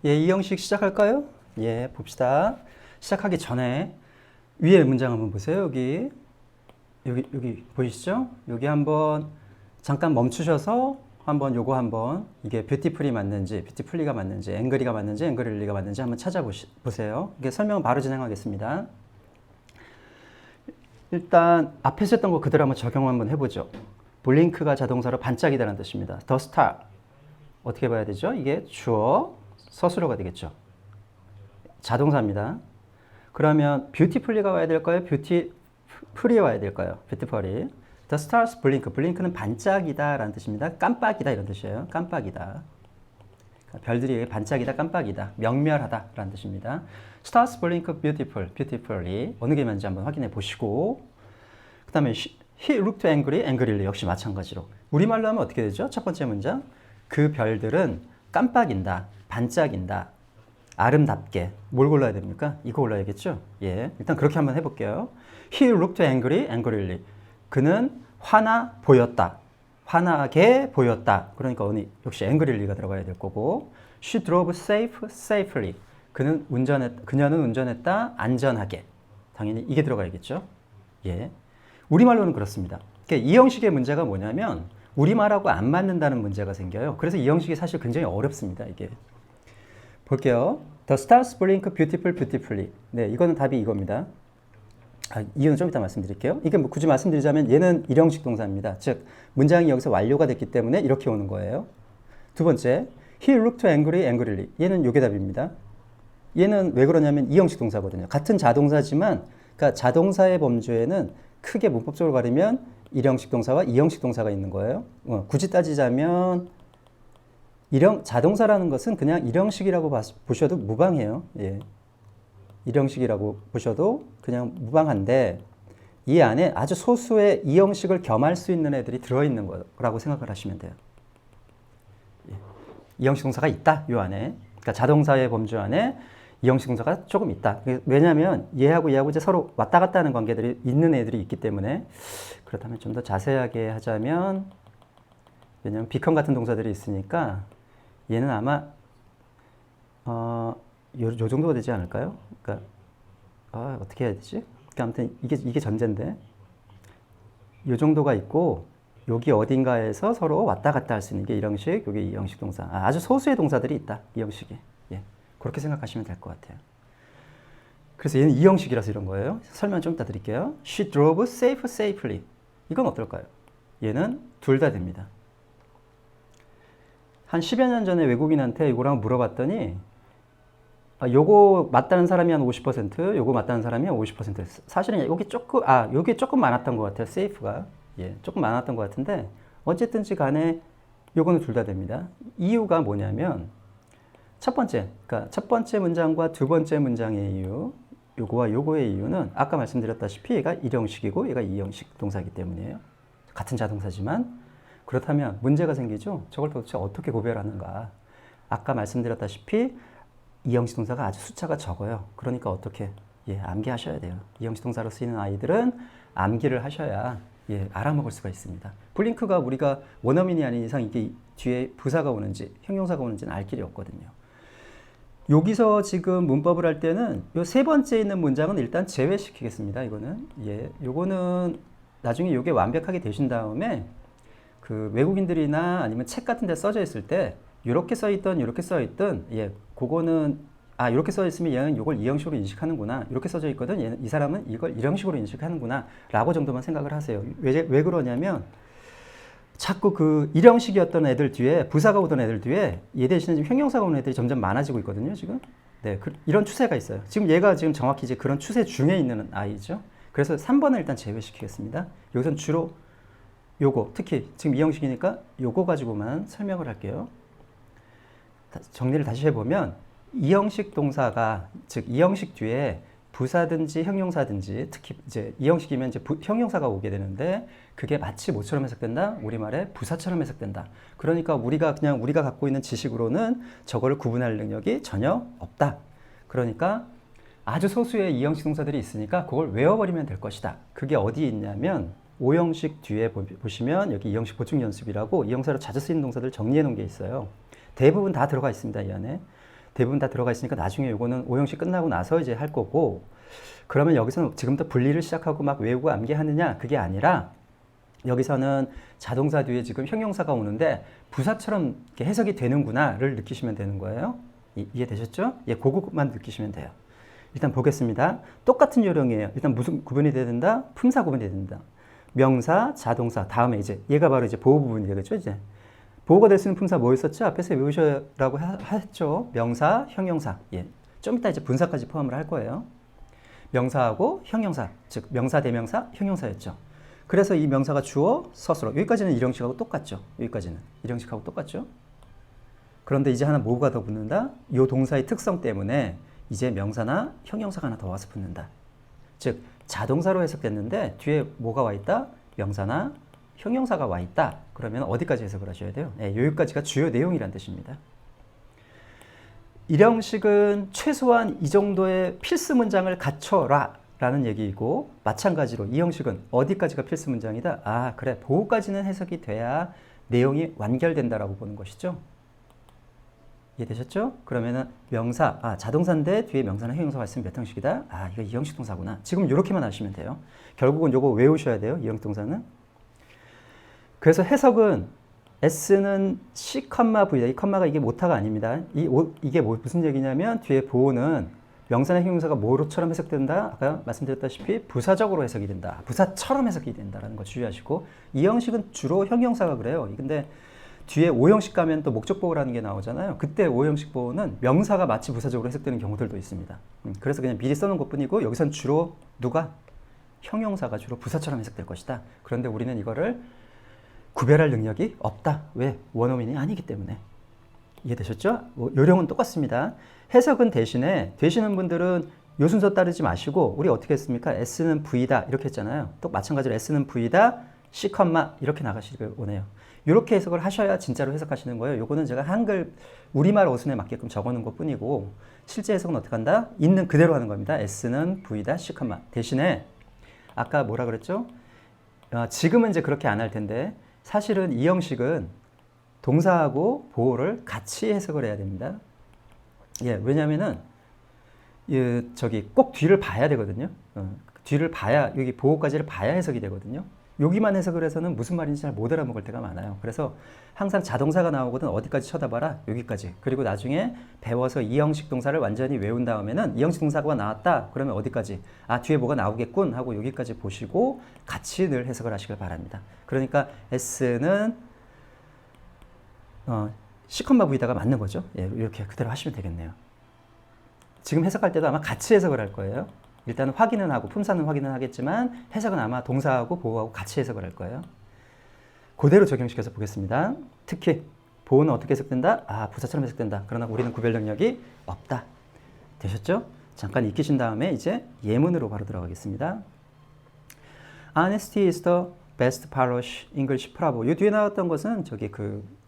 예, 이 형식 시작할까요? 예, 봅시다. 시작하기 전에 위에 문장 한번 보세요. 여기 보이시죠? 여기 한번 잠깐 멈추셔서 요거 한번 이게 뷰티풀이 맞는지, 뷰티풀리가 맞는지, 앵그리가 맞는지, 앵그릴리가 맞는지 한번 찾아보세요. 이게 설명은 바로 진행하겠습니다. 일단 앞에서 했던 거 그대로 한번 적용 한번 해보죠. 블링크가 자동사로 반짝이다라는 뜻입니다. The star. 어떻게 봐야 되죠? 이게 주어, 서술어가 되겠죠. 자동사입니다. 그러면 뷰티풀리가 와야 될까요? 뷰티풀이 와야 될까요? 뷰티풀이. The stars blink. blink는 반짝이다 라는 뜻입니다. 깜빡이다 이런 뜻이에요. 깜빡이다. 별들이 반짝이다, 깜빡이다, 명멸하다 라는 뜻입니다. Stars blink beautiful, beautifully. 어느 게 맞는지 한번 확인해 보시고, 그 다음에 he looked angry, angrily. 역시 마찬가지로. 우리말로 하면 어떻게 되죠? 첫 번째 문장. 그 별들은 깜빡인다, 반짝인다, 아름답게. 뭘 골라야 됩니까? 이거 골라야겠죠? 예, 일단 그렇게 한번 해볼게요. He looked angry, angrily. 그는 화나 보였다. 화나게 보였다. 그러니까 역시 angryly가 들어가야 될 거고. She drove safely. 그녀는 운전했다. 안전하게. 당연히 이게 들어가야겠죠? 예. 우리말로는 그렇습니다. 그러니까 이 형식의 문제가 뭐냐면 우리말하고 안 맞는다는 문제가 생겨요. 그래서 이 형식이 사실 굉장히 어렵습니다. 이게. 볼게요. The stars blink beautiful, beautifully. 네, 이거는 답이 이겁니다. 이유는 좀 이따 말씀드릴게요. 이게 뭐 굳이 말씀드리자면 얘는 일형식 동사입니다. 즉, 문장이 여기서 완료가 됐기 때문에 이렇게 오는 거예요. 두 번째, he looked angry, angrily. 얘는 요게 답입니다. 얘는 왜 그러냐면 이형식 동사거든요. 같은 자동사지만, 그러니까 자동사의 범주에는 크게 문법적으로 가리면 일형식 동사와 이형식 동사가 있는 거예요. 굳이 따지자면 자동사라는 것은 그냥 일형식이라고 보셔도 무방해요. 예. 일형식이라고 보셔도 그냥 무방한데 이 안에 아주 소수의 이형식을 겸할 수 있는 애들이 들어있는 거라고 생각을 하시면 돼요. 예. 이형식 동사가 있다. 이 안에. 그러니까 자동사의 범주 안에 이형식 동사가 조금 있다. 왜냐하면 얘하고 이제 서로 왔다 갔다 하는 관계들이 있는 애들이 있기 때문에. 그렇다면 좀 더 자세하게 하자면, 왜냐하면 become 같은 동사들이 있으니까 얘는 아마 요 정도가 되지 않을까요? 그러니까 어떻게 해야 되지? 그러니까 아무튼 이게 전제인데 요 정도가 있고 여기 어딘가에서 서로 왔다 갔다 할 수 있는 게 이형식, 여기 이형식 동사. 아주 소수의 동사들이 있다. 이형식이. 예. 그렇게 생각하시면 될 것 같아요. 그래서 얘는 이형식이라서 이런 거예요. 설명 좀 이따 드릴게요. She drove safely. 이건 어떨까요? 얘는 둘 다 됩니다. 한 10여 년 전에 외국인한테 이거랑 물어봤더니 요거 맞다는 사람이 한 50%, 요거 맞다는 사람이 한 50%. 사실은 요게 조금 많았던 것 같아요. safe가. 예, 조금 많았던 것 같은데 어쨌든지 간에 요거는 둘 다 됩니다. 이유가 뭐냐면 첫 번째 문장과 두 번째 문장의 이유, 요거와 요거의 이유는 아까 말씀드렸다시피 얘가 일형식이고 얘가 이형식 동사이기 때문이에요. 같은 자동사지만. 그렇다면 문제가 생기죠. 저걸 도대체 어떻게 구별하는가. 아까 말씀드렸다시피 이형식 동사가 아주 숫자가 적어요. 그러니까 어떻게 암기하셔야 돼요. 이형식 동사로 쓰이는 아이들은 암기를 하셔야 알아먹을 수가 있습니다. 블링크가 우리가 원어민이 아닌 이상 이게 뒤에 부사가 오는지 형용사가 오는지는 알 길이 없거든요. 여기서 지금 문법을 할 때는 요 세 번째 있는 문장은 일단 제외시키겠습니다. 요거는 나중에 요게 완벽하게 되신 다음에 그 외국인들이나 아니면 책 같은 데 써져 있을 때 이렇게 써있던 그거는 이렇게 써있으면 얘는 이걸 이형식으로 인식하는구나. 이렇게 써져 있거든. 이 사람은 이걸 이형식으로 인식하는구나 라고 정도만 생각을 하세요. 왜 그러냐면 자꾸 그 일형식이었던 애들 뒤에 부사가 오던 애들 뒤에 얘 대신에 지금 형용사가 오는 애들이 점점 많아지고 있거든요. 지금 이런 추세가 있어요. 얘가 지금 정확히 이제 그런 추세 중에 있는 아이죠. 그래서 3번을 일단 제외시키겠습니다. 여기서는 주로 요거, 특히 지금 이형식이니까 요거 가지고만 설명을 할게요. 정리를 다시 해보면 이형식 동사가, 즉 이형식 뒤에 부사든지 형용사든지, 특히 이제 이형식이면 이제 형용사가 오게 되는데 그게 마치 뭐처럼 해석된다? 우리말에 부사처럼 해석된다. 그러니까 우리가 갖고 있는 지식으로는 저거를 구분할 능력이 전혀 없다. 그러니까 아주 소수의 이형식 동사들이 있으니까 그걸 외워버리면 될 것이다. 그게 어디에 있냐면 5형식 뒤에 보시면 여기 이형식 보충 연습이라고 이형사로 자주 쓰이는 동사들 정리해 놓은 게 있어요. 대부분 다 들어가 있습니다. 이 안에. 대부분 다 들어가 있으니까 나중에 요거는 오형식 끝나고 나서 이제 할 거고, 그러면 여기서는 지금부터 분리를 시작하고 막 외우고 암기하느냐? 그게 아니라 여기서는 자동사 뒤에 지금 형용사가 오는데 부사처럼 이렇게 해석이 되는구나를 느끼시면 되는 거예요. 이해되셨죠? 예, 그것만 느끼시면 돼요. 일단 보겠습니다. 똑같은 요령이에요. 일단 무슨 구분이 돼야 된다? 품사 구분이 돼야 된다. 명사, 자동사, 다음에 이제 얘가 바로 이제 보호 부분이 되겠죠, 이제. 보호가 될 수 있는 품사 뭐였었죠? 앞에서 외우셔라고 했죠. 명사, 형용사. 예. 좀 이따 이제 분사까지 포함을 할 거예요. 명사하고 형용사, 즉 명사, 대명사, 형용사였죠. 그래서 이 명사가 주어, 서술어. 여기까지는 일형식하고 똑같죠. 여기까지는 일형식하고 똑같죠. 그런데 이제 하나 뭐가 더 붙는다? 이 동사의 특성 때문에 이제 명사나 형용사가 하나 더 와서 붙는다. 즉 자동사로 해석됐는데 뒤에 뭐가 와 있다? 명사나 형용사가 와 있다. 그러면 어디까지 해석을 하셔야 돼요? 네, 여기까지가 주요 내용이란 뜻입니다. 일형식은 최소한 이 정도의 필수 문장을 갖춰라 라는 얘기이고, 마찬가지로 이 형식은 어디까지가 필수 문장이다? 아, 그래, 보호까지는 해석이 돼야 내용이 완결된다라고 보는 것이죠. 이해되셨죠? 그러면은 명사, 자동사인데 뒤에 명사나 형용사가 있으면 몇 형식이다? 아, 이거 이형식 동사구나. 지금 이렇게만 하시면 돼요. 결국은 요거 외우셔야 돼요. 이형식 동사는. 그래서 해석은 S는 C, V다. 이 컴마가 이게 모타가 아닙니다. 이게 무슨 얘기냐면 뒤에 보호는 명사나 형용사가 뭐로처럼 해석된다? 아까 말씀드렸다시피 부사적으로 해석이 된다. 부사처럼 해석이 된다라는 거 주의하시고, 이 형식은 주로 형용사가 그래요. 근데 뒤에 오형식 가면 또 목적보호라는 게 나오잖아요. 그때 오형식 보호는 명사가 마치 부사적으로 해석되는 경우들도 있습니다. 그래서 그냥 미리 써놓은 것뿐이고, 여기선 주로 누가? 형용사가 주로 부사처럼 해석될 것이다. 그런데 우리는 이거를 구별할 능력이 없다. 왜? 원어민이 아니기 때문에. 이해되셨죠? 요령은 똑같습니다. 해석은 되시는 분들은 요 순서 따르지 마시고, 우리 어떻게 했습니까? S는 V다 이렇게 했잖아요. 또 마찬가지로 S는 V다, C, 이렇게 나가시길 원해요. 이렇게 해석을 하셔야 진짜로 해석하시는 거예요. 요거는 제가 한글 우리말 어순에 맞게끔 적어놓은 것 뿐이고, 실제 해석은 어떻게 한다? 있는 그대로 하는 겁니다. S는 V다, C, 대신에 아까 뭐라 그랬죠? 지금은 이제 그렇게 안 할 텐데, 사실은 이 형식은 동사하고 보호를 같이 해석을 해야 됩니다. 예, 왜냐면은 꼭 뒤를 봐야 되거든요. 뒤를 봐야, 여기 보호까지를 봐야 해석이 되거든요. 여기만 해석을 해서는 무슨 말인지 잘 못 알아먹을 때가 많아요. 그래서 항상 자동사가 나오거든 어디까지 쳐다봐라? 여기까지. 그리고 나중에 배워서 이 형식 동사를 완전히 외운 다음에는 이 형식 동사가 나왔다? 그러면 어디까지? 아, 뒤에 뭐가 나오겠군? 하고 여기까지 보시고 같이 늘 해석을 하시길 바랍니다. 그러니까 S는 C, V다가 맞는 거죠. 예, 이렇게 그대로 하시면 되겠네요. 지금 해석할 때도 아마 같이 해석을 할 거예요. 일단 확인은 하고 품사는 확인은 하겠지만 해석은 아마 동사하고 보호하고 같이 해석을 할 거예요. 그대로 적용시켜서 보겠습니다. 특히 보호는 어떻게 해석된다? 아, 부사처럼 해석된다. 그러나 우리는 구별 능력이 없다. 되셨죠? 잠깐 익히신 다음에 이제 예문으로 바로 들어가겠습니다. Honesty is the best polish English proverb. 이 뒤에 나왔던 것은 저기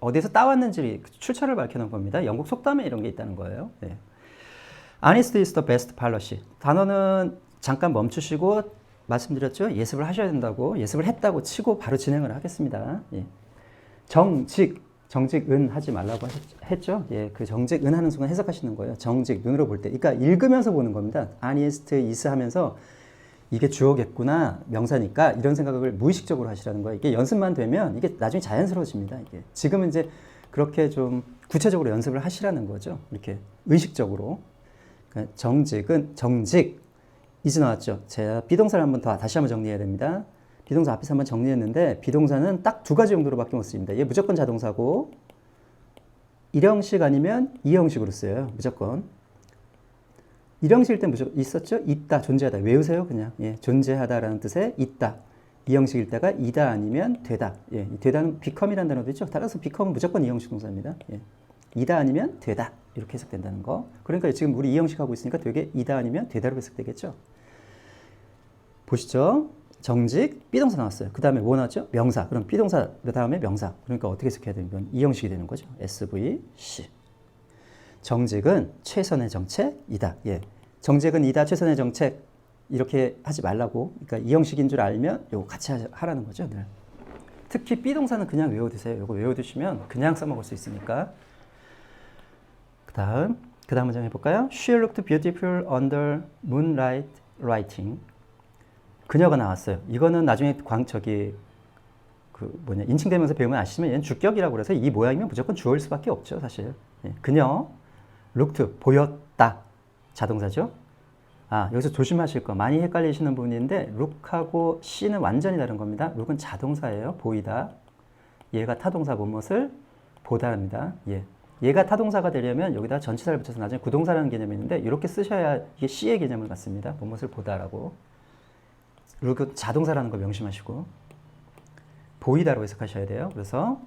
어디서 따왔는지 출처를 밝혀놓은 겁니다. 영국 속담에 이런 게 있다는 거예요. 네. Honesty is the best policy. 단어는 잠깐 멈추시고 말씀드렸죠? 예습을 하셔야 된다고, 예습을 했다고 치고 바로 진행을 하겠습니다. 예. 정직은 하지 말라고 했죠? 예, 그 정직은 하는 순간 해석하시는 거예요. 정직, 눈으로 볼 때. 그러니까 읽으면서 보는 겁니다. honest is 하면서 이게 주어겠구나, 명사니까 이런 생각을 무의식적으로 하시라는 거예요. 이게 연습만 되면 이게 나중에 자연스러워집니다. 이게. 지금은 이제 그렇게 좀 구체적으로 연습을 하시라는 거죠. 이렇게 의식적으로. 그러니까 정직, 이제 나왔죠. 제가 비동사를 다시 한번 정리해야 됩니다. 비동사 앞에서 한번 정리했는데, 비동사는 딱 두 가지 용도로밖에 못 씁니다. 얘 무조건 자동사고, 일형식 아니면 이형식으로 써요. 무조건. 일형식일 때 무조건 있었죠? 있다, 존재하다. 외우세요, 그냥. 예, 존재하다라는 뜻의 있다. 이형식일 때가 이다 아니면 되다. 예, 되다는 become이라는 단어도 있죠. 따라서 become은 무조건 이형식 동사입니다. 예. 이다 아니면 되다. 이렇게 해석된다는 거. 그러니까 지금 우리 이형식 하고 있으니까 되게 이다 아니면 되다로 해석되겠죠. 보시죠. 정직, 비동사 나왔어요. 그 다음에 뭐 나왔죠? 명사. 그럼 비동사, 그 다음에 명사. 그러니까 어떻게 해석해야 되면 이형식이 되는 거죠. SVC. 정직은 최선의 정책이다. 예. 정직은 이다, 최선의 정책. 이렇게 하지 말라고. 그러니까 이형식인 줄 알면 이거 같이 하라는 거죠. 늘. 특히 비동사는 그냥 외워두세요. 이거 외워두시면 그냥 써먹을 수 있으니까. 그 다음 그 다음 문장 해볼까요? She looked beautiful under moonlight lighting. 그녀가 나왔어요. 이거는 나중에 인칭대명사 배우면 아시지만 얘는 주격이라고 그래서 이 모양이면 무조건 주어일 수밖에 없죠, 사실. 예. 그녀, looked, 보였다. 자동사죠. 여기서 조심하실 거 많이 헷갈리시는 부분인데 look하고 C는 완전히 다른 겁니다. look은 자동사예요. 보이다. 얘가 타동사 무엇을 보다랍니다. 예. 얘가 타동사가 되려면 여기다 전치사를 붙여서 나중에 구동사라는 개념이 있는데 이렇게 쓰셔야 이게 C의 개념을 갖습니다. 무엇을 보다라고. look은 자동사라는 거 명심하시고 보이다로 해석하셔야 돼요. 그래서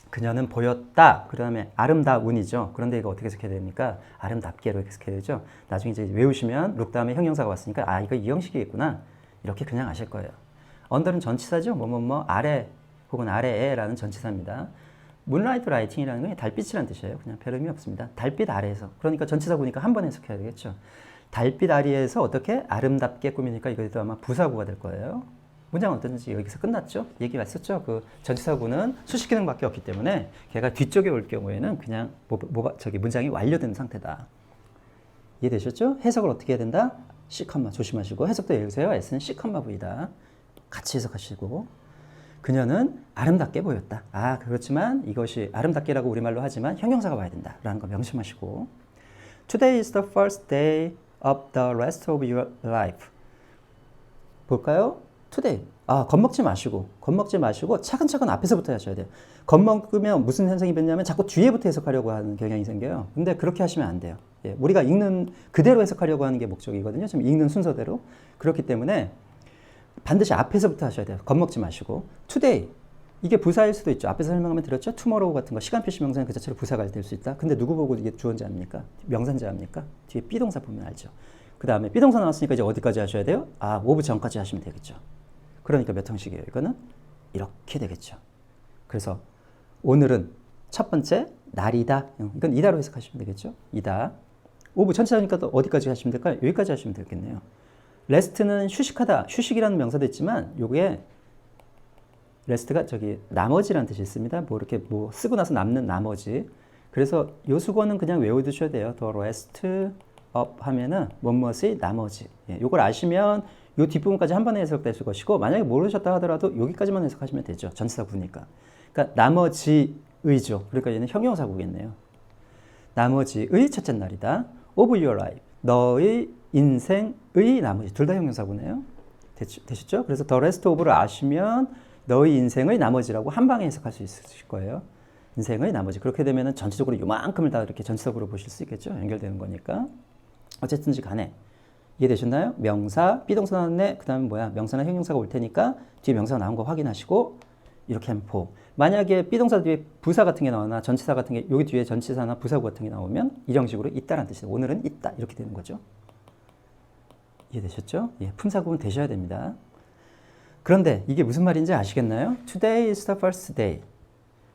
그녀는 보였다. 그 다음에 아름다운이죠. 그런데 이거 어떻게 해석해야 됩니까? 아름답게로 해석해야 되죠. 나중에 이제 외우시면 look 다음에 형용사가 왔으니까 이거 이 형식이겠구나. 이렇게 그냥 아실 거예요. under는 전치사죠. 아래 혹은 아래에라는 전치사입니다. moonlight lighting이라는 건 달빛이라는 뜻이에요. 그냥 별 의미 없습니다. 달빛 아래에서. 그러니까 전치사 보니까 한 번 해석해야 되겠죠. 달빛 아래에서 어떻게 아름답게 꾸미니까 이것도 아마 부사구가 될 거예요. 문장은 어떤지 여기서 끝났죠? 얘기 왔었죠? 그 전치사구는 수식 기능밖에 없기 때문에 걔가 뒤쪽에 올 경우에는 그냥 문장이 완료된 상태다. 이해되셨죠? 해석을 어떻게 해야 된다? C, 조심하시고 해석도 외우세요. S는 C, V다. 같이 해석하시고 그녀는 아름답게 보였다. 그렇지만 이것이 아름답게라고 우리말로 하지만 형용사가 와야 된다라는 거 명심하시고 Today is the first day of the rest of your life. 볼까요? today. 겁먹지 마시고 차근차근 앞에서부터 하셔야 돼요. 겁먹으면 무슨 현상이 됐냐면 자꾸 뒤에부터 해석하려고 하는 경향이 생겨요. 근데 그렇게 하시면 안 돼요. 예, 우리가 읽는 그대로 해석하려고 하는 게 목적이거든요. 지금 읽는 순서대로. 그렇기 때문에 반드시 앞에서부터 하셔야 돼요. 겁먹지 마시고. today. 이게 부사일 수도 있죠. 앞에서 설명하면 들었죠? tomorrow 같은 거 시간 표시 명사는 그 자체로 부사가 될 수 있다. 근데 누구 보고 이게 주어인지합니까? 명사인지합니까? 뒤에 비동사 보면 알죠. 그 다음에 비동사 나왔으니까 이제 어디까지 하셔야 돼요? 오브 전까지 하시면 되겠죠. 그러니까 몇 형식이에요? 이거는 이렇게 되겠죠. 그래서 오늘은 첫 번째 날이다. 이건 이다로 해석하시면 되겠죠. 이다. 오브 전체하니까 또 어디까지 하시면 될까요? 여기까지 하시면 되겠네요. 레스트는 휴식하다. 휴식이라는 명사도 있지만 요게 레스트가 나머지라는 뜻이 있습니다. 이렇게 쓰고 나서 남는 나머지. 그래서 요 수거는 그냥 외워두셔야 돼요. The rest of 하면은 무엇이 나머지. 요걸 아시면 요 뒷부분까지 한 번에 해석될 것이고 만약에 모르셨다 하더라도 여기까지만 해석하시면 되죠. 전치사구니까. 그러니까 나머지의죠. 그러니까 얘는 형용사구겠네요. 나머지의 첫째 날이다. of your life. 너의 인생의 나머지. 둘 다 형용사구네요. 되셨죠? 그래서 the rest of를 아시면 너의 인생의 나머지라고 한 방에 해석할 수 있으실 거예요. 인생의 나머지. 그렇게 되면 전체적으로 요만큼을 다 이렇게 전치사구로 보실 수 있겠죠. 연결되는 거니까. 어쨌든지 간에. 이해되셨나요? 명사, 비동사 나왔네. 그 다음에 명사나 형용사가 올 테니까 뒤에 명사가 나온 거 확인하시고 이렇게 하면 만약에 비동사 뒤에 부사 같은 게 나오나 전치사 같은 게 여기 뒤에 전치사나 부사구 같은 게 나오면 이런 식으로 있다라는 뜻이에요. 오늘은 있다. 이렇게 되는 거죠. 이해되셨죠? 품사구는 되셔야 됩니다. 그런데 이게 무슨 말인지 아시겠나요? Today is the first day.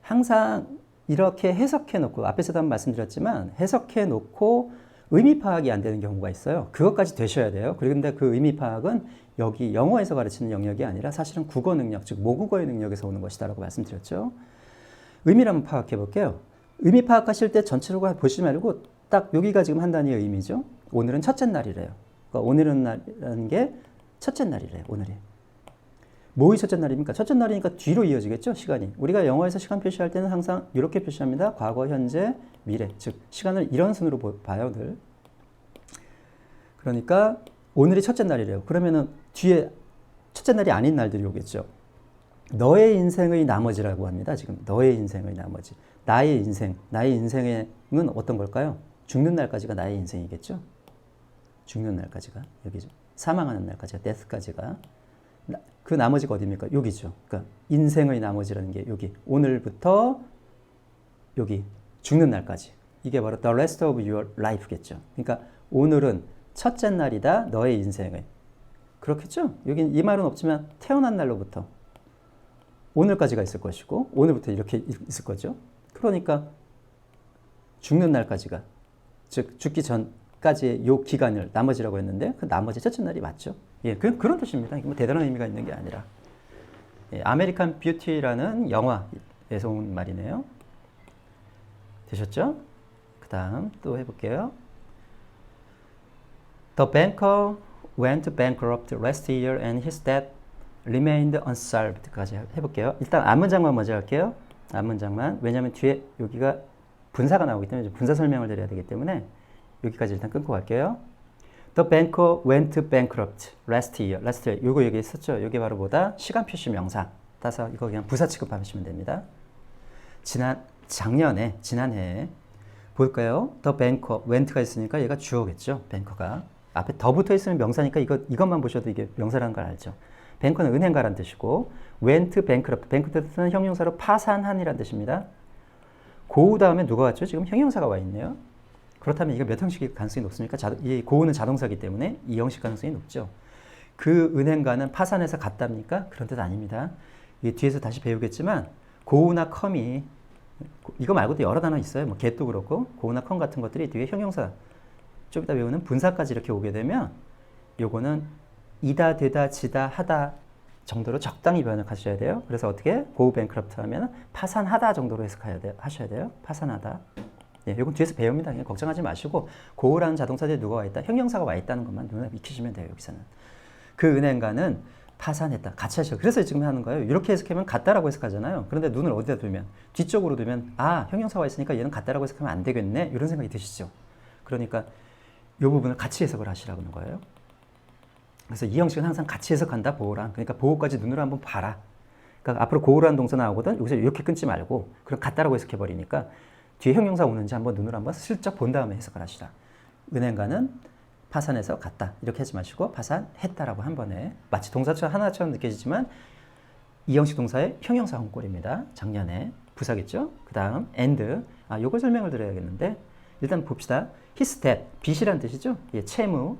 항상 이렇게 해석해 놓고 앞에서도 한번 말씀드렸지만 해석해 놓고 의미 파악이 안 되는 경우가 있어요. 그것까지 되셔야 돼요. 그런데 그 의미 파악은 여기 영어에서 가르치는 영역이 아니라 사실은 국어 능력, 즉 모국어의 능력에서 오는 것이다라고 말씀드렸죠. 의미를 한번 파악해 볼게요. 의미 파악하실 때 전체적으로 보시지 말고 딱 여기가 지금 한 단위의 의미죠. 오늘은 첫째 날이래요. 그러니까 오늘은 날이라는 게 첫째 날이래요. 오늘이. 뭐의 첫째 날입니까? 첫째 날이니까 뒤로 이어지겠죠, 시간이. 우리가 영어에서 시간 표시할 때는 항상 이렇게 표시합니다. 과거, 현재, 미래. 즉 시간을 이런 순으로 봐요, 늘. 그러니까 오늘이 첫째 날이래요. 그러면은 뒤에 첫째 날이 아닌 날들이 오겠죠. 너의 인생의 나머지라고 합니다. 지금 너의 인생의 나머지. 나의 인생은 어떤 걸까요? 죽는 날까지가 나의 인생이겠죠. 죽는 날까지가 여기죠. 사망하는 날까지가 death까지가. 그 나머지가 어디입니까? 여기죠. 그러니까 인생의 나머지라는 게 여기. 오늘부터 여기 죽는 날까지. 이게 바로 the rest of your life겠죠. 그러니까 오늘은 첫째 날이다. 너의 인생의. 그렇겠죠? 여기 이 말은 없지만 태어난 날로부터 오늘까지가 있을 것이고 오늘부터 이렇게 있을 거죠. 그러니까 죽는 날까지가 즉 죽기 전까지의 요 기간을 나머지라고 했는데 그 나머지 첫째 날이 맞죠. 그런 뜻입니다. 이게 대단한 의미가 있는 게 아니라. 아메리칸 뷰티라는 영화에서 온 말이네요. 되셨죠? 그 그 다음 또 해볼게요. The banker went bankrupt last year and his debt remained unsolved까지 해볼게요. 일단 앞문장만 먼저 할게요. 앞문장만. 왜냐하면 뒤에 여기가 분사가 나오기 때문에 분사 설명을 드려야 되기 때문에 여기까지 일단 끊고 갈게요. The banker went bankrupt last year. last year. 이거 얘기했었죠. 이게 바로 뭐다? 시간 표시 명사. 따서 이거 그냥 부사 취급하시면 됩니다. 지난해에 볼까요? The banker went가 있으니까 얘가 주어겠죠. banker가 앞에 더 붙어 있으면 명사니까 이것만 보셔도 이게 명사라는 걸 알죠. 뱅커는 은행가란 뜻이고 went bankrupt. bankrupt는 형용사로 파산한이란 뜻입니다. 고우 다음에 누가 왔죠? 지금 형용사가 와 있네요. 그렇다면 이거 몇 형식일 가능성이 높습니까? 이 고우는 자동사이기 때문에 이 형식 가능성이 높죠. 그 은행가는 파산해서 갔답니까? 그런 뜻 아닙니다. 이 뒤에서 다시 배우겠지만 고우나 컴이 이거 말고도 여러 단어 있어요. 뭐 get도 그렇고 고우나 컴 같은 것들이 뒤에 형용사 좀 이따 배우는 분사까지 이렇게 오게 되면 요거는 이다 되다 지다 하다 정도로 적당히 번역하셔야 돼요. 그래서 어떻게 go bankrupt 하면 파산하다 정도로 하셔야 돼요. 파산하다. 예, 이건 뒤에서 배웁니다. 그냥 걱정하지 마시고 go라는 자동사들이 누가 와 있다? 형용사가 와 있다는 것만 눈에 익히시면 돼요. 여기서는 그 은행가는 파산했다. 같이 하셔. 그래서 지금 하는 거예요. 이렇게 해석하면 같다라고 해석하잖아요. 그런데 눈을 어디다 두면 뒤쪽으로 두면 아 형용사가 있으니까 얘는 같다라고 해석하면 안 되겠네. 이런 생각이 드시죠. 그러니까 이 부분을 같이 해석을 하시라는 거예요. 그래서 이 형식은 항상 같이 해석한다. 보호랑. 그러니까 보호까지 눈으로 한번 봐라. 그러니까 앞으로 고우라는 동사 나오거든. 여기서 이렇게 끊지 말고 그럼 같다라고 해석해버리니까 뒤에 형용사 오는지 한번 눈으로 한번 슬쩍 본 다음에 해석을 하시라. 은행가는 파산해서 갔다. 이렇게 하지 마시고 파산했다라고 한 번에 마치 동사처럼 하나처럼 느껴지지만 이 형식 동사의 형용사 한 꼴입니다. 작년에 부사겠죠. 그 다음 and. 요걸 설명을 드려야겠는데 일단 봅시다. his debt, 빚이란 뜻이죠. 예, 채무,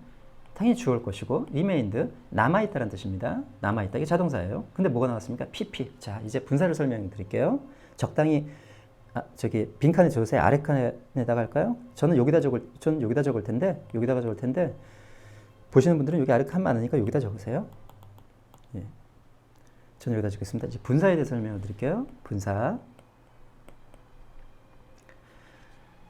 당연히 주어일 것이고 remained, 남아있다는 뜻입니다. 남아있다, 이게 자동사예요. 근데 뭐가 나왔습니까? pp. 자, 이제 분사를 설명해 드릴게요. 적당히 빈 칸에 적으세요. 아래 칸에다가 할까요? 저는 여기다 적을 텐데 여기다가 적을 텐데 보시는 분들은 여기 아래 칸 많으니까 여기다 적으세요. 예. 저는 여기다 적겠습니다. 이제 분사에 대해서 설명을 드릴게요.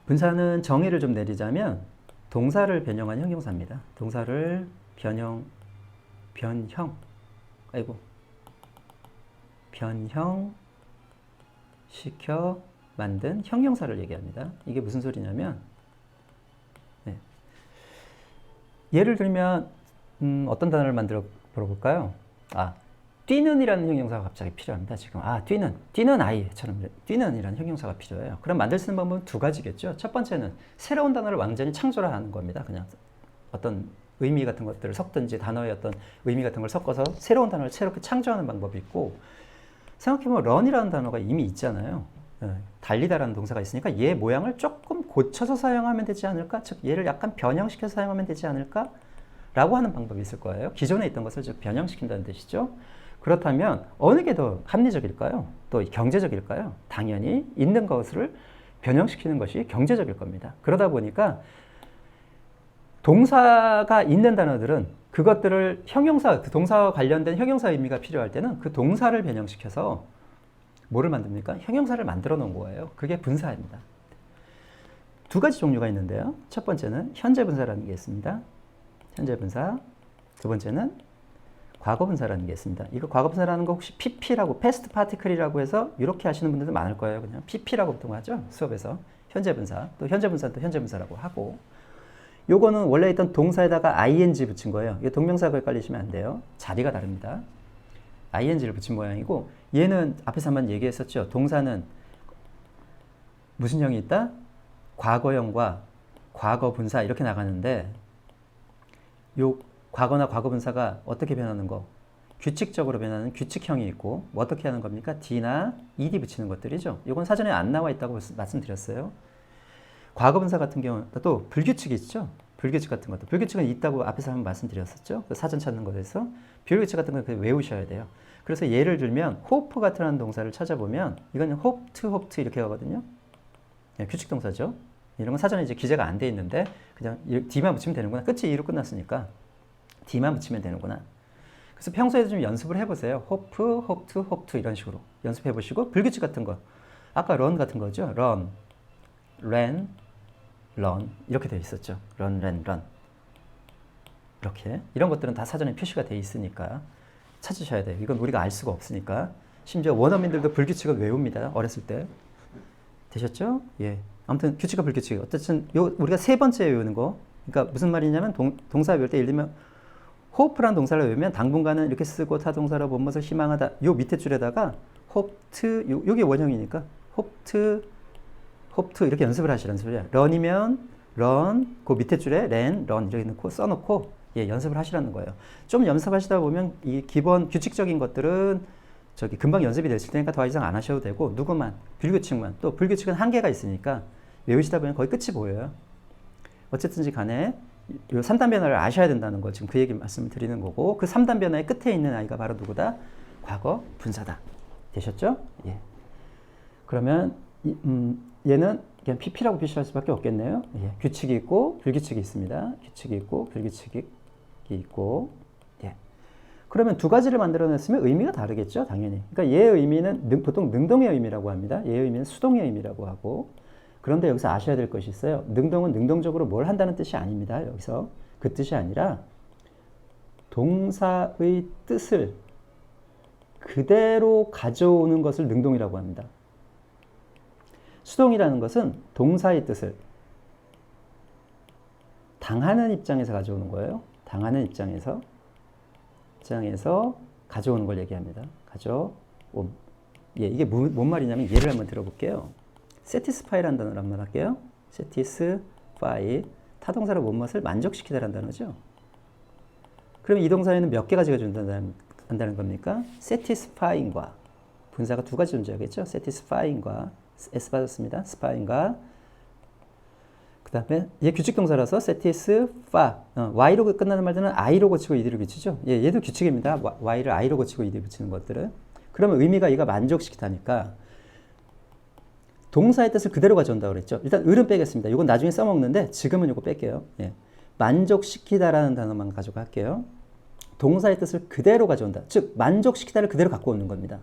분사는 정의를 좀 내리자면 동사를 변형한 형용사입니다. 동사를 변형시켜 만든 형용사를 얘기합니다. 이게 무슨 소리냐면 네. 예를 들면 어떤 단어를 만들어 볼까요? 뛰는이라는 형용사가 갑자기 필요합니다. 지금 뛰는 아이처럼 뛰는이라는 형용사가 필요해요. 그럼 만들 수 있는 방법은 두 가지겠죠. 첫 번째는 새로운 단어를 완전히 창조를 하는 겁니다. 그냥 어떤 의미 같은 것들을 섞든지 단어의 어떤 의미 같은 걸 섞어서 새로운 단어를 새롭게 창조하는 방법이 있고 생각해보면 run이라는 단어가 이미 있잖아요. 달리다라는 동사가 있으니까 얘 모양을 조금 고쳐서 사용하면 되지 않을까? 즉 얘를 약간 변형시켜서 사용하면 되지 않을까? 라고 하는 방법이 있을 거예요. 기존에 있던 것을 즉 변형시킨다는 뜻이죠. 그렇다면 어느 게 더 합리적일까요? 또 경제적일까요? 당연히 있는 것을 변형시키는 것이 경제적일 겁니다. 그러다 보니까 동사가 있는 단어들은 그것들을 그 동사와 관련된 형용사 의미가 필요할 때는 그 동사를 변형시켜서 뭐를 만듭니까? 형용사를 만들어 놓은 거예요. 그게 분사입니다. 두 가지 종류가 있는데요. 첫 번째는 현재 분사라는 게 있습니다. 현재 분사. 두 번째는 과거 분사라는 게 있습니다. 이거 과거 분사라는 거 혹시 PP라고 past particle이라고 해서 이렇게 하시는 분들도 많을 거예요. 그냥 PP라고 보통 하죠. 수업에서. 현재 분사. 또 현재 분사는 또 현재 분사라고 하고. 요거는 원래 있던 동사에다가 ing 붙인 거예요. 이게 동명사하고 헷갈리시면 안 돼요. 자리가 다릅니다. ing를 붙인 모양이고 얘는 앞에서 한번 얘기했었죠. 동사는 무슨 형이 있다? 과거형과 과거 분사 이렇게 나가는데 요 과거나 과거 분사가 어떻게 변하는 거? 규칙적으로 변하는 규칙형이 있고 뭐 어떻게 하는 겁니까? D나 ED 붙이는 것들이죠. 이건 사전에 안 나와 있다고 말씀드렸어요. 과거 분사 같은 경우는 또 불규칙이 있죠. 불규칙 같은 것도. 불규칙은 있다고 앞에서 한번 말씀드렸었죠. 사전 찾는 것에서. 불규칙 같은 건 외우셔야 돼요. 그래서 예를 들면 hope 같은 동사를 찾아보면 이건 hoped 이렇게 하거든요. 네, 규칙 동사죠. 이런 건 사전에 이제 기재가 안 돼 있는데 그냥 D만 붙이면 되는구나. 끝이 E로 끝났으니까 D만 붙이면 되는구나. 그래서 평소에도 좀 연습을 해보세요. hoped 이런 식으로 연습해보시고 불규칙 같은 거. 아까 run 같은 거죠. run, ran, run 이렇게 되어 있었죠. run, ran, run. 이렇게 이런 것들은 다 사전에 표시가 되어 있으니까 찾으셔야 돼요. 이건 우리가 알 수가 없으니까. 심지어 원어민들도 불규칙을 외웁니다. 어렸을 때. 되셨죠? 예. 아무튼 규칙과 불규칙. 어쨌든 우리가 세 번째 외우는 거. 그러니까 무슨 말이냐면 동사 외울 때 예를 들면 hope라는 동사를 외우면 당분간은 이렇게 쓰고 타동사로 본것을 희망하다. 요 밑에 줄에다가 hope to 요게 원형이니까 hope to 이렇게 연습을 하시라는 소리야. run이면 run 그 밑에 줄에 ran, run 이렇게 넣고 써놓고 예, 연습을 하시라는 거예요. 좀 연습하시다 보면 이 기본 규칙적인 것들은 저기 금방 연습이 되실 테니까 더 이상 안 하셔도 되고 누구만 불규칙만 또 불규칙은 한계가 있으니까 외우시다 보면 거의 끝이 보여요. 어쨌든지 간에 이 3단 변화를 아셔야 된다는 거 지금 그 얘기 말씀을 드리는 거고 그 3단 변화의 끝에 있는 아이가 바로 누구다? 과거 분사다. 되셨죠? 예. 그러면 얘는 그냥 PP라고 표시할 수밖에 없겠네요. 예. 규칙이 있고 불규칙이 있습니다. 규칙이 있고 불규칙이 있고 예. 그러면 두 가지를 만들어냈으면 의미가 다르겠죠, 당연히. 그러니까 얘의 의미는 보통 능동의 의미라고 합니다. 얘의 의미는 수동의 의미라고 하고. 그런데 여기서 아셔야 될 것이 있어요. 능동은 능동적으로 뭘 한다는 뜻이 아닙니다. 여기서 그 뜻이 아니라 동사의 뜻을 그대로 가져오는 것을 능동이라고 합니다. 수동이라는 것은 동사의 뜻을 당하는 입장에서 가져오는 거예요. 당하는 입장에서 가져오는 걸 얘기합니다. 가져옴. 예, 이게 뭔 말이냐면 예를 한번 들어볼게요. satisfy라는 단어를 한번 할게요. satisfy. 타동사로 뭔것을 만족시키다라는 단어죠. 그럼 이 동사에는 몇 개 가지가 존재한다는 겁니까? satisfying과 분사가 두 가지 존재하겠죠. satisfying과 S 받았습니다. spying과 그 다음에 얘 규칙 동사라서 satisfy Y로 끝나는 말들은 I로 고치고 ED를 붙이죠. 예, 얘도 규칙입니다. Y를 I로 고치고 ED 붙이는 것들은. 그러면 의미가 얘가 만족시키다니까 동사의 뜻을 그대로 가져온다고 그랬죠. 일단 을은 빼겠습니다. 이건 나중에 써먹는데 지금은 이거 뺄게요. 예. 만족시키다라는 단어만 가져갈게요. 동사의 뜻을 그대로 가져온다. 즉 만족시키다를 그대로 갖고 오는 겁니다.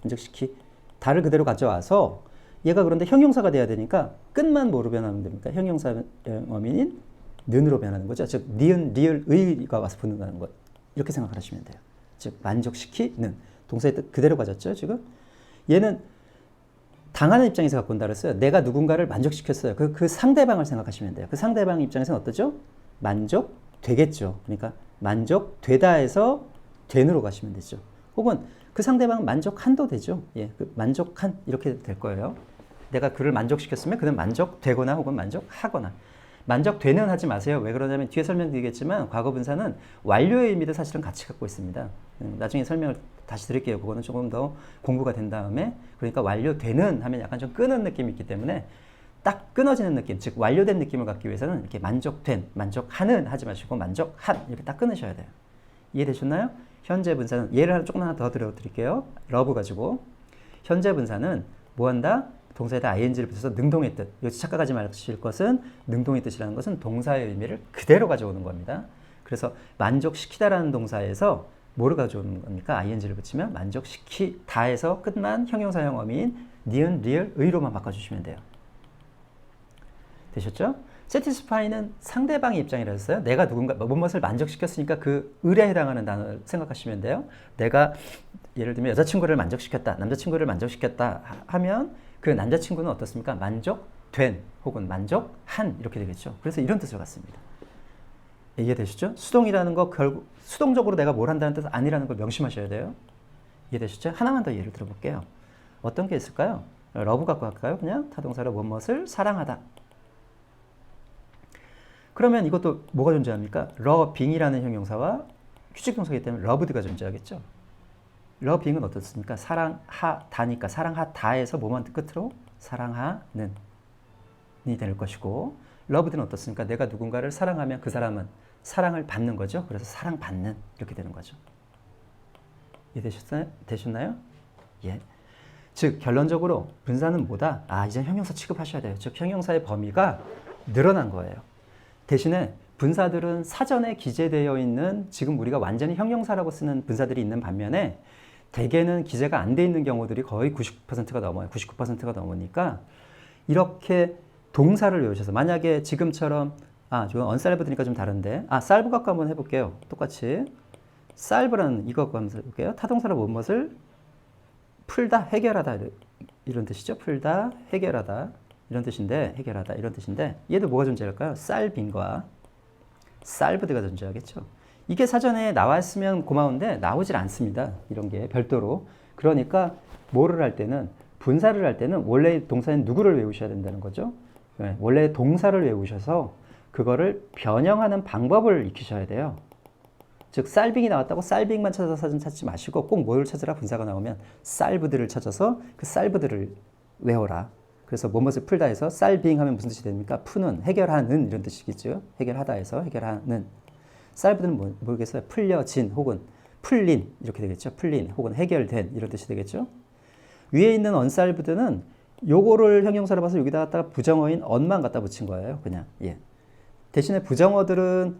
만족시키다를 그대로 가져와서 얘가 그런데 형용사가 돼야 되니까 끝만 뭐로 변하면 됩니까? 형용사 어민인 는으로 변하는 거죠. 즉 니은, 리을, 의가 와서 붙는다는 것. 이렇게 생각하시면 돼요. 즉 만족시키는 동사의 뜻 그대로 가졌죠. 지금 얘는 당하는 입장에서 갖고 온다 그랬어요. 내가 누군가를 만족시켰어요. 그 상대방을 생각하시면 돼요. 그 상대방 입장에서는 어떠죠? 만족되겠죠. 그러니까 만족되다에서 된으로 가시면 되죠. 혹은 그 상대방은 만족한도 되죠. 예, 그 만족한 이렇게 될 거예요. 내가 그를 만족시켰으면 그는 만족되거나 혹은 만족하거나. 만족되는 하지 마세요. 왜 그러냐면 뒤에 설명드리겠지만 과거 분사는 완료의 의미를 사실은 같이 갖고 있습니다. 나중에 설명을 다시 드릴게요. 그거는 조금 더 공부가 된 다음에. 그러니까 완료되는 하면 약간 좀 끄는 느낌이 있기 때문에 딱 끊어지는 느낌, 즉 완료된 느낌을 갖기 위해서는 이렇게 만족된, 만족하는 하지 마시고 만족한 이렇게 딱 끊으셔야 돼요. 이해되셨나요? 현재 분사는 예를 조금 하나 더 들어드릴게요. 러브 가지고 현재 분사는 뭐한다? 동사에다 ing를 붙여서 능동의 뜻. 여기 착각하지 마실 것은 능동의 뜻이라는 것은 동사의 의미를 그대로 가져오는 겁니다. 그래서 만족시키다라는 동사에서 뭐를 가져오는 겁니까? ing를 붙이면 만족시키다에서 끝난 형용사형 어미인 니은, 리을, 의로만 바꿔주시면 돼요. 되셨죠? satisfy는 상대방의 입장이라 했어요. 내가 누군가 무엇을 만족시켰으니까 그 을에 해당하는 단어를 생각하시면 돼요. 내가 예를 들면 여자친구를 만족시켰다, 남자친구를 만족시켰다 하면 그 남자친구는 어떻습니까? 만족된 혹은 만족한 이렇게 되겠죠. 그래서 이런 뜻을 갖습니다. 이해되시죠? 수동이라는 거 결국 수동적으로 내가 뭘 한다는 뜻 아니라는 걸 명심하셔야 돼요. 이해되시죠? 하나만 더 예를 들어볼게요. 어떤 게 있을까요? 러브 갖고 할까요? 그냥 타동사로 무엇을 사랑하다. 그러면 이것도 뭐가 존재합니까? 러빙이라는 형용사와 규칙 동사이기 때문에 러브드가 존재하겠죠. 러빙은 어떻습니까? 사랑하다니까 사랑하다에서 뭐만 끝으로? 사랑하는 이 될 것이고 러브드는 어떻습니까? 내가 누군가를 사랑하면 그 사람은 사랑을 받는 거죠. 그래서 사랑받는 이렇게 되는 거죠. 이해되셨나요? 예. 즉 결론적으로 분사는 뭐다? 이제 형용사 취급하셔야 돼요. 즉 형용사의 범위가 늘어난 거예요. 대신에 분사들은 사전에 기재되어 있는 지금 우리가 완전히 형용사라고 쓰는 분사들이 있는 반면에 대개는 기재가 안 돼 있는 경우들이 거의 90%가 넘어요. 99%가 넘으니까 이렇게 동사를 외우셔서 만약에 지금처럼 이건 unsalved니까 좀 다른데 salve 갖고 한번 해볼게요. 똑같이 salve라는 이거 갖고 한번 해볼게요. 타동사로 무엇을 풀다, 해결하다 이런 뜻이죠. 풀다, 해결하다 이런 뜻인데 해결하다 이런 뜻인데 얘도 뭐가 존재할까요? salving과 salved가 존재하겠죠. 이게 사전에 나왔으면 고마운데 나오질 않습니다. 이런 게 별도로. 그러니까 뭐를 할 때는 분사를 할 때는 원래 동사는 누구를 외우셔야 된다는 거죠. 네, 원래 동사를 외우셔서 그거를 변형하는 방법을 익히셔야 돼요. 즉 살빙이 나왔다고 살빙만 찾아서 사전 찾지 마시고 꼭 뭘 찾으라 분사가 나오면 살브드를 찾아서 그 살브드를 외워라. 그래서 뭐뭇을 풀다 해서 살빙 하면 무슨 뜻이 됩니까? 푸는, 해결하는 이런 뜻이겠죠. 해결하다 해서 해결하는. 살브드는 모르겠어요. 풀려진 혹은 풀린 이렇게 되겠죠. 풀린 혹은 해결된 이런 뜻이 되겠죠. 위에 있는 unsalved는 요거를 형용사로 봐서 여기다 갖다가 부정어인 on만 갖다 붙인 거예요. 그냥. 예. 대신에 부정어들은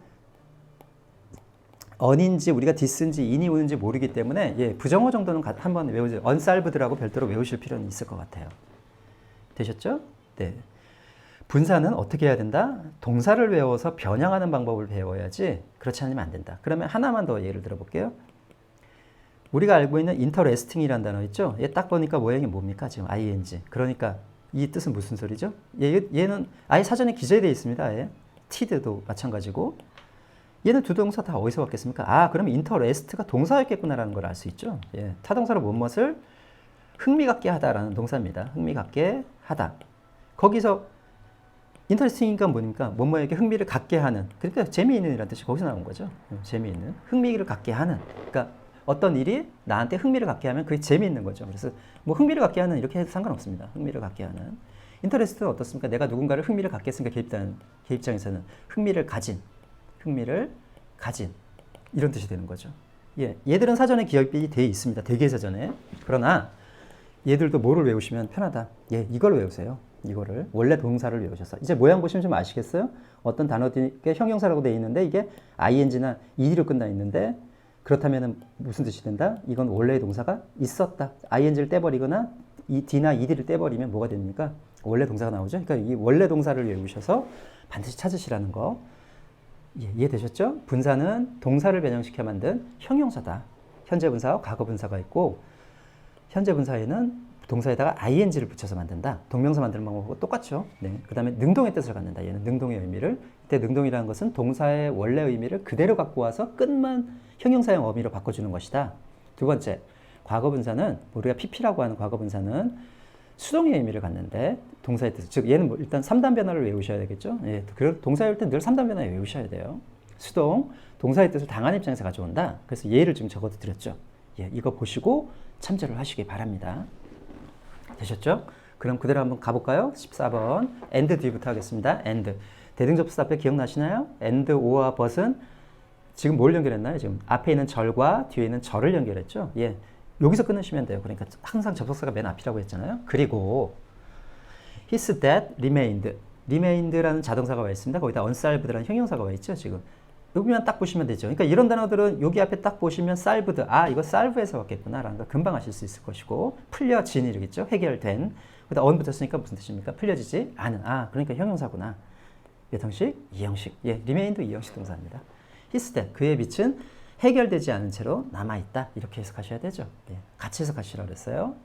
on인지 우리가 this인지 in이 오는지 모르기 때문에 예, 부정어 정도는 한번 외우세요. unsalved라고 별도로 외우실 필요는 있을 것 같아요. 되셨죠? 네. 분사는 어떻게 해야 된다? 동사를 외워서 변형하는 방법을 배워야지 그렇지 않으면 안 된다. 그러면 하나만 더 예를 들어볼게요. 우리가 알고 있는 interesting이라는 단어 있죠? 얘 딱 보니까 모양이 뭡니까? 지금 ing. 그러니까 이 뜻은 무슨 소리죠? 얘는 아예 사전에 기재되어 있습니다. 아예. tid도 마찬가지고. 얘는 두 동사 다 어디서 왔겠습니까? 그러면 interest가 동사였겠구나라는 걸 알 수 있죠. 예. 타동사로 무엇을 흥미 갖게 하다라는 동사입니다. 흥미 갖게 하다. 거기서 interesting이니까 뭐니까 뭐뭐에게 흥미를 갖게 하는. 그러니까 재미있는 이라는 뜻이 거기서 나온 거죠. 재미있는. 흥미를 갖게 하는. 그러니까 어떤 일이 나한테 흥미를 갖게 하면 그게 재미있는 거죠. 그래서 뭐 흥미를 갖게 하는 이렇게 해도 상관없습니다. 흥미를 갖게 하는. 인터레스트는 어떻습니까? 내가 누군가를 흥미를 갖게 했으니까 걔 입장에서는 흥미를 가진 이런 뜻이 되는 거죠. 예, 얘들은 사전에 기억이 되어 있습니다. 대개사전에. 그러나 얘들도 뭐를 외우시면 편하다. 예, 이걸 외우세요. 이거를 원래 동사를 외우셔서 이제 모양 보시면 좀 아시겠어요? 어떤 단어들이 형용사라고 되어 있는데 이게 ing나 ed로 끝나 있는데 그렇다면 무슨 뜻이 된다? 이건 원래의 동사가 있었다. ing를 떼버리거나 d나 ed를 떼버리면 뭐가 됩니까? 원래 동사가 나오죠. 그러니까 이 원래 동사를 외우셔서 반드시 찾으시라는 거. 예, 이해되셨죠? 분사는 동사를 변형시켜 만든 형용사다. 현재 분사와 과거 분사가 있고 현재 분사에는 동사에다가 ing를 붙여서 만든다. 동명사 만드는 방법하고 똑같죠. 네. 그 다음에 능동의 뜻을 갖는다. 얘는 능동의 의미를. 이때 능동이라는 것은 동사의 원래 의미를 그대로 갖고 와서 끝만 형용사형 어미로 바꿔주는 것이다. 두 번째, 과거 분사는 우리가 pp라고 하는 과거 분사는 수동의 의미를 갖는데 동사의 뜻, 즉 얘는 일단 3단 변화를 외우셔야 되겠죠. 예, 동사일 때 늘 3단 변화 외우셔야 돼요. 수동, 동사의 뜻을 당한 입장에서 가져온다. 그래서 예를 좀 적어도 드렸죠. 예, 이거 보시고 참조를 하시기 바랍니다. 되셨죠? 그럼 그대로 한번 가볼까요? 14번 and 뒤부터 하겠습니다. and 대등접수 앞에 기억나시나요? and, or와 but은 지금 뭘 연결했나요? 지금 앞에 있는 절과 뒤에 있는 절을 연결했죠? 예, 여기서 끊으시면 돼요. 그러니까 항상 접속사가 맨 앞이라고 했잖아요. 그리고 his that remained라는 자동사가 와 있습니다. 거기다 unsalved라는 형용사가 와 있죠. 지금 여기만 딱 보시면 되죠. 그러니까 이런 단어들은 여기 앞에 딱 보시면 salved, 이거 salve에서 왔겠구나 라는 걸 금방 아실 수 있을 것이고 풀려진 이러겠죠. 해결된. 거기다 on 붙였으니까 무슨 뜻입니까? 풀려지지 않은. 그러니까 형용사구나. 몇 형식? 2형식. 예, remain도 2형식 동사입니다. his that, 그의 빛은 해결되지 않은 채로 남아있다. 이렇게 해석하셔야 되죠. 예, 같이 해석하시라고 그랬어요.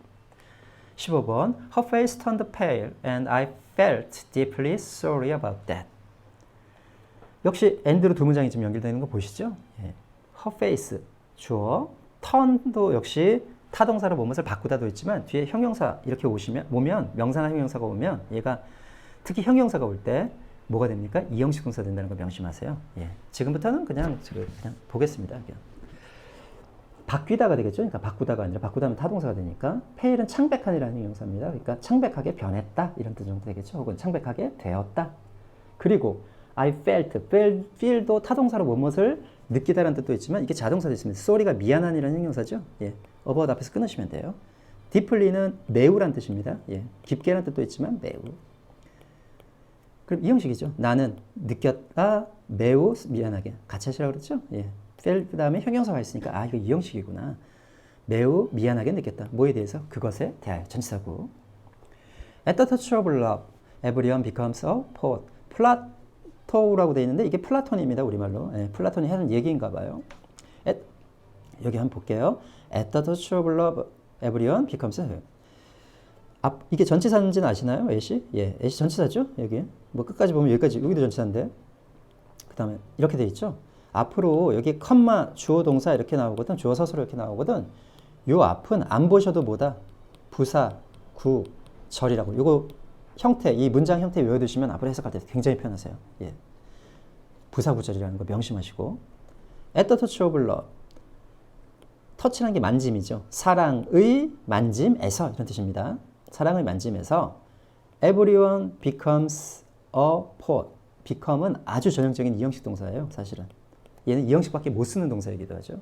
15번 Her face turned pale and I felt deeply sorry about that. 역시 and로 두 문장이 지금 연결되는 거 보시죠? 예. Her face, 주어. turn도 역시 타동사로 무엇을 바꾸다도 있지만 뒤에 형용사 이렇게 오면 명사나 형용사가 오면 얘가 특히 형용사가 올 때 뭐가 됩니까? 2형식 동사 된다는 거 명심하세요. 예. 지금부터는 그냥 보겠습니다. 그냥. 바뀌다가 되겠죠? 그러니까 바꾸다가 아니라 바꾸다 하면 타동사가 되니까 페일은 창백한이라는 형용사입니다. 그러니까 창백하게 변했다 이런 뜻 정도 되겠죠? 혹은 창백하게 되었다. 그리고 I feel도 타동사로 무엇을 느끼다라는 뜻도 있지만 이게 자동사도 있습니다. sorry가 미안한이라는 형용사죠. 예. about 앞에서 끊으시면 돼요. deeply는 매우란 뜻입니다. 예. 깊게라는 뜻도 있지만 매우. 그럼 이 형식이죠. 나는 느꼈다, 매우 미안하게. 같이 하시라고 그랬죠? 예. feel 그 다음에 형용사가 있으니까 이거 이 형식이구나. 매우 미안하게 느꼈다. 뭐에 대해서? 그것에 대하여. 전치사구. At the touch of love. everyone becomes a poet. 플라토라고 되어 있는데 이게 플라톤입니다. 우리말로. 예, 플라톤이 하는 얘기인가 봐요. 여기 한번 볼게요. At the touch of love, everyone becomes a 이게 전치사인지는 아시나요? 애시? 예, 애시 전치사죠? 여기. 뭐 끝까지 보면 여기까지, 여기도 전치사인데. 그 다음에 이렇게 돼 있죠? 앞으로 여기 컴마, 주어 동사 이렇게 나오거든. 주어 서술어 이렇게 나오거든. 요 앞은 안 보셔도 뭐다? 부사, 구, 절이라고. 요거 형태, 이 문장 형태 외워두시면 앞으로 해석할 때 굉장히 편하세요. 예. 부사, 구절이라는 거 명심하시고. At the touch of love. 터치라는 게 만짐이죠. 사랑의 만짐에서 이런 뜻입니다. 사랑의 만짐에서 everyone becomes a poet. become은 아주 전형적인 이형식 동사예요. 사실은. 얘는 이형식밖에 못 쓰는 동사이기도 하죠.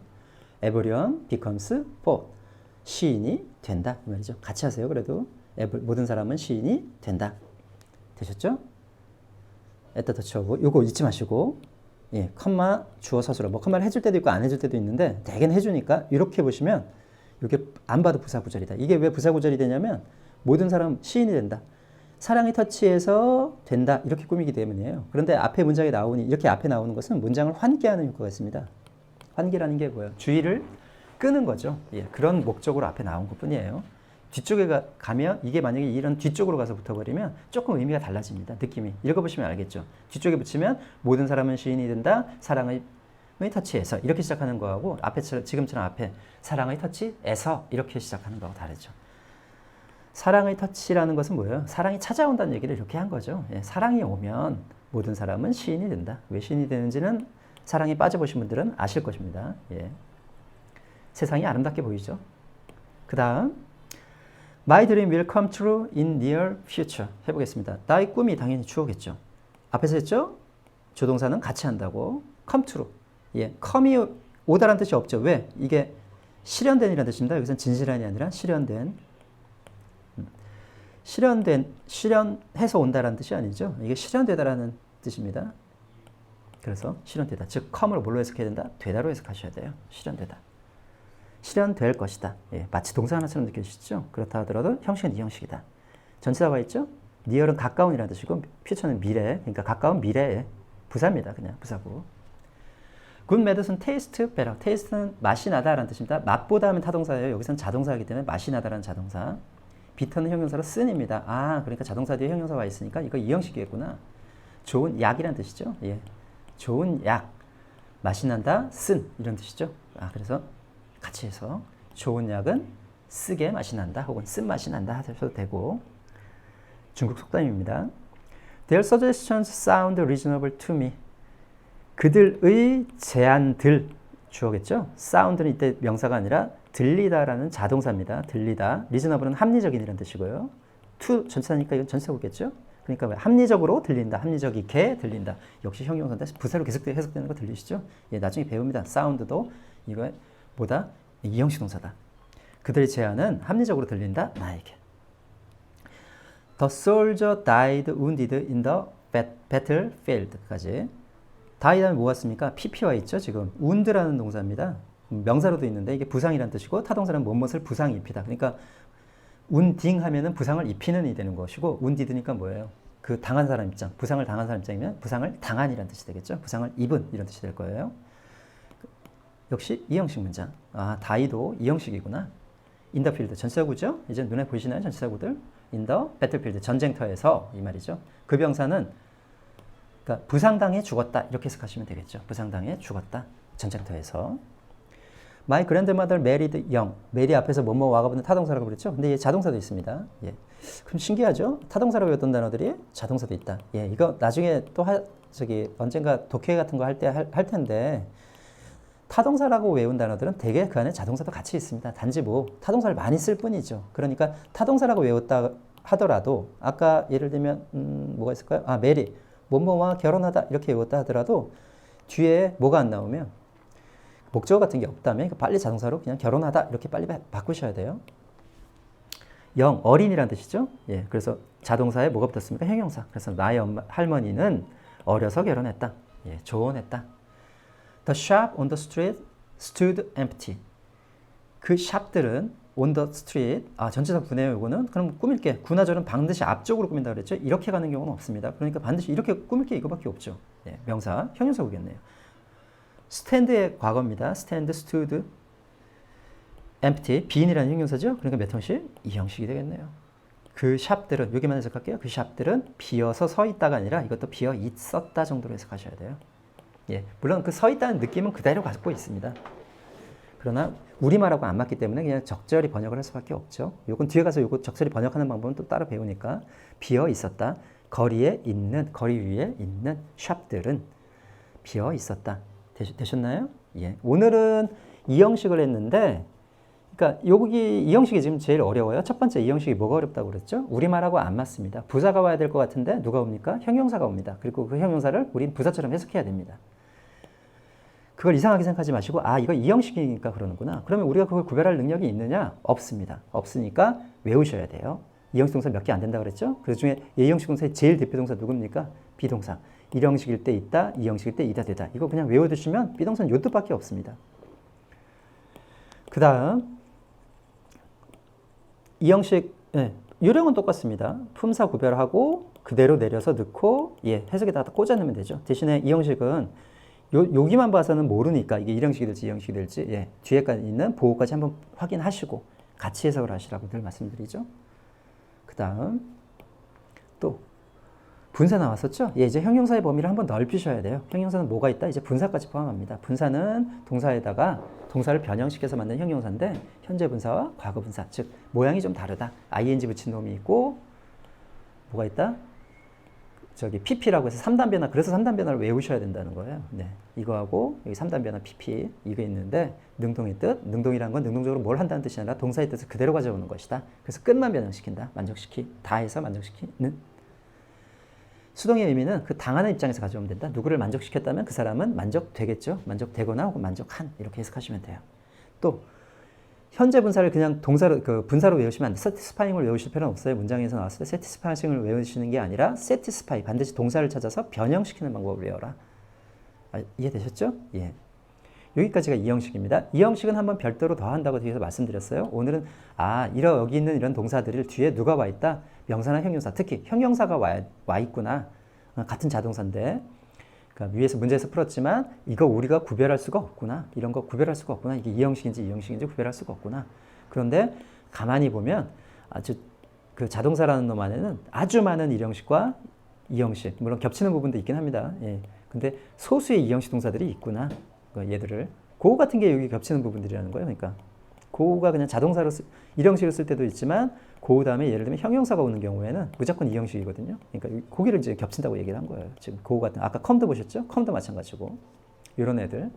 everyone becomes poet. 시인이 된다. 이 말이죠. 같이 하세요. 그래도 모든 사람은 시인이 된다. 되셨죠? at the touch of 요거 잊지 마시고 예, 컴마 주어 서술어 뭐 컴마를 해줄 때도 있고 안 해줄 때도 있는데 대개는 해주니까 이렇게 보시면 이게 안 봐도 부사구절이다. 이게 왜 부사구절이 되냐면 모든 사람 시인이 된다. 사랑의 터치에서 된다. 이렇게 꾸미기 때문이에요. 그런데 앞에 문장이 나오니 이렇게 앞에 나오는 것은 문장을 환기하는 효과가 있습니다. 환기라는 게 뭐예요? 주의를 끄는 거죠. 예, 그런 목적으로 앞에 나온 것뿐이에요. 뒤쪽에 가면 이게 만약에 이런 뒤쪽으로 가서 붙어버리면 조금 의미가 달라집니다. 느낌이. 읽어보시면 알겠죠. 뒤쪽에 붙이면 모든 사람은 시인이 된다. 사랑의 터치에서 이렇게 시작하는 거하고 앞에 지금처럼 앞에 사랑의 터치에서 이렇게 시작하는 거하고 다르죠. 사랑의 터치라는 것은 뭐예요? 사랑이 찾아온다는 얘기를 이렇게 한 거죠. 예, 사랑이 오면 모든 사람은 시인이 된다. 왜 시인이 되는지는 사랑에 빠져보신 분들은 아실 것입니다. 예. 세상이 아름답게 보이죠. 그 다음 My dream will come true in near future. 해보겠습니다. 나의 꿈이 당연히 추오겠죠. 앞에서 했죠? 조동사는 같이 한다고. come true. 예, come이 오다라는 뜻이 없죠. 왜? 이게 실현된이라는 뜻입니다. 여기서는 진실한이 아니라 실현된. 실현해서 온다라는 뜻이 아니죠. 이게 실현되다라는 뜻입니다. 그래서 실현되다. 즉, come으로 뭘로 해석해야 된다? 되다로 해석하셔야 돼요. 실현되다. 실현될 것이다. 예, 마치 동사 하나처럼 느껴지시죠? 그렇다 하더라도 형식은 이 형식이다. 전치사가 있죠? near은 가까운이라는 뜻이고 future는 미래, 그러니까 가까운 미래의 부사입니다. 그냥 부사고. good medicine taste better. taste는 맛이 나다라는 뜻입니다. 맛보다 하면 타동사예요. 여기서는 자동사이기 때문에 맛이 나다라는 자동사. bitter는 형용사로 쓴입니다. 아, 그러니까 자동사 뒤에 형용사가 있으니까 이거 이 형식이겠구나. 좋은 약이라는 뜻이죠. 예, 좋은 약. 맛이 난다, 쓴 이런 뜻이죠. 아, 그래서 같이 해서 좋은 약은 쓰게 맛이 난다 혹은 쓴 맛이 난다 하셔도 되고. 중국 속담입니다. Their suggestions sound reasonable to me. 그들의 제안들 주어겠죠. sound는 이때 명사가 아니라 들리다라는 자동사입니다. 들리다. reasonable은 합리적인이라는 뜻이고요. to 전치사니까 이건 전치사겠죠. 그러니까 합리적으로 들린다. 합리적이게 들린다. 역시 형용사인데 부사로 계속 해석되는 거 들리시죠? 예, 나중에 배웁니다. sound도 이거 뭐다? 이형식 동사다. 그들의 제안은 합리적으로 들린다. 나에게. The soldier died wounded in the battlefield까지. died하면 뭐였습니까? pp와 있죠. 지금 wound라는 동사입니다. 명사로도 있는데 이게 부상이라는 뜻이고 타동사는 무엇을 부상이 입히다. 그러니까 wounding 하면은 부상을 입히는 이 되는 것이고 wounded니까 뭐예요? 그 당한 사람 입장, 부상을 당한 사람 입장이면 부상을 당한이라는 뜻이 되겠죠. 부상을 입은 이런 뜻이 될 거예요. 역시 이형식 문장. 아, 다이도 이형식이구나. In the field 전치사구죠. 이제 눈에 보이시나요? 전치사구들. In the battlefield 전쟁터에서 이 말이죠. 그 병사는 그러니까 부상당해 죽었다 이렇게 해석하시면 되겠죠. 부상당해 죽었다 전쟁터에서. My grandmother married young. 메리 앞에서 뭐뭐 와가 붙는 타동사라고 그랬죠. 근데 얘 자동사도 있습니다. 예. 그럼 신기하죠? 타동사라고 했던 단어들이 자동사도 있다. 예, 이거 나중에 또 언젠가 독해 같은 거 할 때 할 텐데. 타동사라고 외운 단어들은 대개 그 안에 자동사도 같이 있습니다. 단지 뭐 타동사를 많이 쓸 뿐이죠. 그러니까 타동사라고 외웠다 하더라도 아까 예를 들면 뭐가 있을까요? 아, 메리, 뭐뭐와 결혼하다 이렇게 외웠다 하더라도 뒤에 뭐가 안 나오면 목적어 같은 게 없다면 빨리 자동사로 그냥 결혼하다 이렇게 빨리 바꾸셔야 돼요. 영, 어린이라는 뜻이죠. 예, 그래서 자동사에 뭐가 붙었습니까? 형용사. 그래서 나의 할머니는 어려서 결혼했다. 예, 조언했다. The shop on the street stood empty. 그 샵들은 on the street. 아, 전치사 구네요, 이거는. 그럼 꾸밀게. 구나절은 반드시 앞쪽으로 꾸민다 그랬죠? 이렇게 가는 경우는 없습니다. 그러니까 반드시 이렇게 꾸밀게 이거밖에 없죠. 예, 명사, 형용사 오겠네요. stand의 과거입니다. stand, stood, empty, bean이라는 형용사죠? 그러니까 몇 형식? 이 형식이 되겠네요. 그 샵들은, 여기만 해석할게요. 그 샵들은 비어서 서 있다가 아니라 이것도 비어 있었다 정도로 해석하셔야 돼요. 예, 물론 그 서 있다는 느낌은 그대로 갖고 있습니다. 그러나 우리말하고 안 맞기 때문에 그냥 적절히 번역을 할 수밖에 없죠. 요건 뒤에 가서 요거 적절히 번역하는 방법은 또 따로 배우니까 비어 있었다. 거리에 있는, 거리 위에 있는 샵들은 비어 있었다. 되셨나요? 예. 오늘은 이 형식을 했는데, 그러니까 여기 이 형식이 지금 제일 어려워요. 첫 번째 이 형식이 뭐가 어렵다고 그랬죠? 우리말하고 안 맞습니다. 부사가 와야 될 것 같은데 누가 옵니까? 형용사가 옵니다. 그리고 그 형용사를 우린 부사처럼 해석해야 됩니다. 그걸 이상하게 생각하지 마시고, 아, 이거 이 형식이니까 그러는구나. 그러면 우리가 그걸 구별할 능력이 있느냐? 없습니다. 없으니까 외우셔야 돼요. 이 형식 동사 몇 개 안 된다 그랬죠? 그 중에 이 형식 동사의 제일 대표 동사 누굽니까? 비동사. 이 형식일 때 있다, 이 형식일 때 이다 되다. 이거 그냥 외워두시면 비동사는 요 뜻밖에 없습니다. 그 다음 이 형식, 예, 요령은 똑같습니다. 품사 구별하고 그대로 내려서 넣고, 예, 해석에다 꽂아 넣으면 되죠. 대신에 이 형식은 여기만 봐서는 모르니까 이게 1형식이 될지 2형식이 될지, 예, 뒤에까지 있는 보호까지 한번 확인하시고 같이 해석을 하시라고 늘 말씀드리죠. 그 다음 또 분사 나왔었죠? 예, 이제 형용사의 범위를 한번 넓히셔야 돼요. 형용사는 뭐가 있다? 이제 분사까지 포함합니다. 분사는 동사에다가 동사를 변형시켜서 만든 형용사인데 현재 분사와 과거 분사, 즉 모양이 좀 다르다. ing 붙인 놈이 있고 뭐가 있다? 저기 pp라고 해서 3단 변화, 그래서 3단 변화를 외우셔야 된다는 거예요. 네, 이거하고 여기 3단 변화 pp 이거 있는데 능동의 뜻, 능동이란 건 능동적으로 뭘 한다는 뜻이 아니라 동사의 뜻을 그대로 가져오는 것이다. 그래서 끝만 변형시킨다. 만족시키, 다 해서 만족시키는. 수동의 의미는 그 당하는 입장에서 가져오면 된다. 누구를 만족시켰다면 그 사람은 만족되겠죠. 만족되거나 혹은 만족한, 이렇게 해석하시면 돼요. 또 현재 분사를 그냥 동사로, 그 분사로 외우시면 안 돼. satisfying을 외우실 필요는 없어요. 문장에서 나왔을 때 satisfying을 외우시는 게 아니라 satisfy, 반드시 동사를 찾아서 변형시키는 방법을 외워라. 아, 이해되셨죠? 예. 여기까지가 이 형식입니다. 이 형식은 한번 별도로 더 한다고 뒤에서 말씀드렸어요. 오늘은 여기 있는 이런 동사들을 뒤에 누가 와 있다? 명사나 형용사, 특히 형용사가 와 있구나. 같은 자동사인데, 그러니까 위에서 문제에서 풀었지만 이거 우리가 구별할 수가 없구나. 이런 거 구별할 수가 없구나. 이게 이 형식인지 이 형식인지 구별할 수가 없구나. 그런데 가만히 보면 아주 그 자동사라는 놈 안에는 아주 많은 이 형식과 이 형식, 물론 겹치는 부분도 있긴 합니다. 예. 근데 소수의 이 형식 동사들이 있구나. 얘들을 고우 같은 게 여기 겹치는 부분들이라는 거예요. 그러니까 고우가 그냥 자동사로 이 형식을 쓸 때도 있지만 고우 다음에 예를 들면 형용사가 오는 경우에는 무조건 이 형식이거든요. 그러니까 고기를 이제 겹친다고 얘기를 한 거예요. 지금 고우 같은 아까 컴도 보셨죠? 컴도 마찬가지고 이런 애들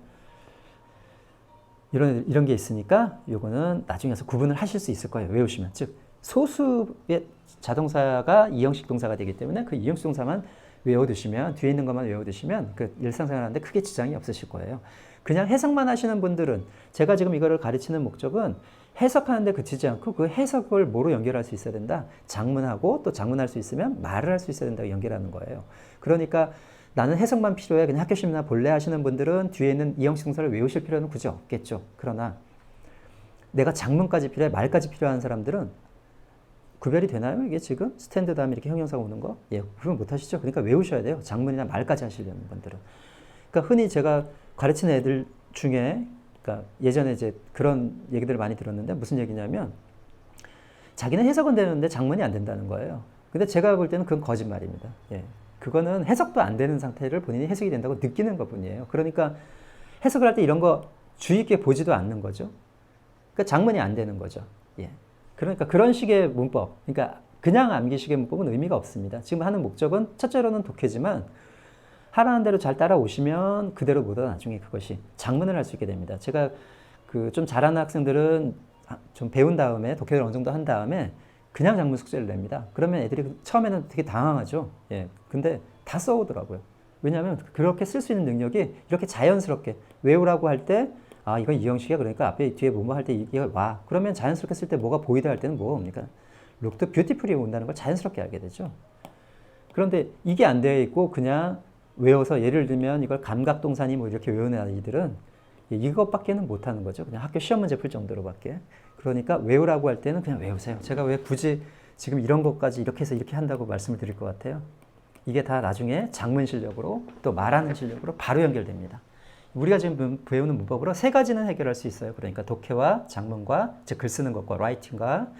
이런 게 있으니까 요거는 나중에 서 구분을 하실 수 있을 거예요. 외우시면. 즉 소수의 자동사가 이 형식 동사가 되기 때문에 그 이 형식 동사만 외워두시면, 뒤에 있는 것만 외워두시면 그 일상생활 하는데 크게 지장이 없으실 거예요. 그냥 해석만 하시는 분들은, 제가 지금 이거를 가르치는 목적은 해석하는데 그치지 않고 그 해석을 뭐로 연결할 수 있어야 된다. 장문하고 또 장문할 수 있으면 말을 할 수 있어야 된다고 연결하는 거예요. 그러니까 나는 해석만 필요해. 그냥 학교 시험이나 볼래 하시는 분들은 뒤에 있는 이 형식 동사를 외우실 필요는 굳이 없겠죠. 그러나 내가 장문까지 필요해, 말까지 필요한 사람들은 구별이 되나요? 이게 지금 스탠드 다음에 이렇게 형용사가 오는 거? 예, 구분 못 하시죠? 그러니까 외우셔야 돼요. 장문이나 말까지 하시려는 분들은. 그러니까 흔히 제가 가르치는 애들 중에, 그러니까 예전에 이제 그런 얘기들을 많이 들었는데 무슨 얘기냐면 자기는 해석은 되는데 장문이 안 된다는 거예요. 근데 제가 볼 때는 그건 거짓말입니다. 예. 그거는 해석도 안 되는 상태를 본인이 해석이 된다고 느끼는 것 뿐이에요. 그러니까 해석을 할 때 이런 거 주의 깊게 보지도 않는 거죠. 그러니까 장문이 안 되는 거죠. 예. 그러니까 그런 식의 문법, 그러니까 그냥 암기식의 문법은 의미가 없습니다. 지금 하는 목적은 첫째로는 독해지만 하라는 대로 잘 따라오시면 그대로 보다 나중에 그것이 장문을 할 수 있게 됩니다. 제가 그 좀 잘하는 학생들은 좀 배운 다음에 독해를 어느 정도 한 다음에 그냥 장문 숙제를 냅니다. 그러면 애들이 처음에는 되게 당황하죠. 예. 근데 다 써오더라고요. 왜냐하면 그렇게 쓸 수 있는 능력이 이렇게 자연스럽게 외우라고 할 때 이건 이 형식이야. 그러니까 앞에 뒤에 뭐뭐 할 때 이게 와. 그러면 자연스럽게 쓸 때 뭐가 보이다 할 때는 뭐가 옵니까? looked beautifully 온다는 걸 자연스럽게 알게 되죠. 그런데 이게 안 되어 있고 그냥 외워서 예를 들면 이걸 감각동사니 뭐 이렇게 외우는 아이들은 이것밖에는 못하는 거죠. 그냥 학교 시험 문제 풀 정도로밖에. 그러니까 외우라고 할 때는 그냥 외우세요. 제가 왜 굳이 지금 이런 것까지 이렇게 해서 이렇게 한다고 말씀을 드릴 것 같아요. 이게 다 나중에 작문 실력으로 또 말하는 실력으로 바로 연결됩니다. 우리가 지금 배우는 문법으로 세 가지는 해결할 수 있어요. 그러니까 독해와 작문과 즉 글 쓰는 것과 라이팅과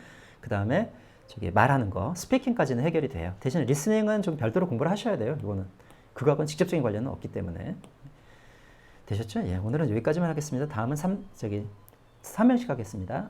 그 다음에 저기 말하는 거, 스피킹까지는 해결이 돼요. 대신 리스닝은 좀 별도로 공부를 하셔야 돼요. 이거는 그거하고는 직접적인 관련은 없기 때문에. 되셨죠? 예, 오늘은 여기까지만 하겠습니다. 다음은 3형식 하겠습니다.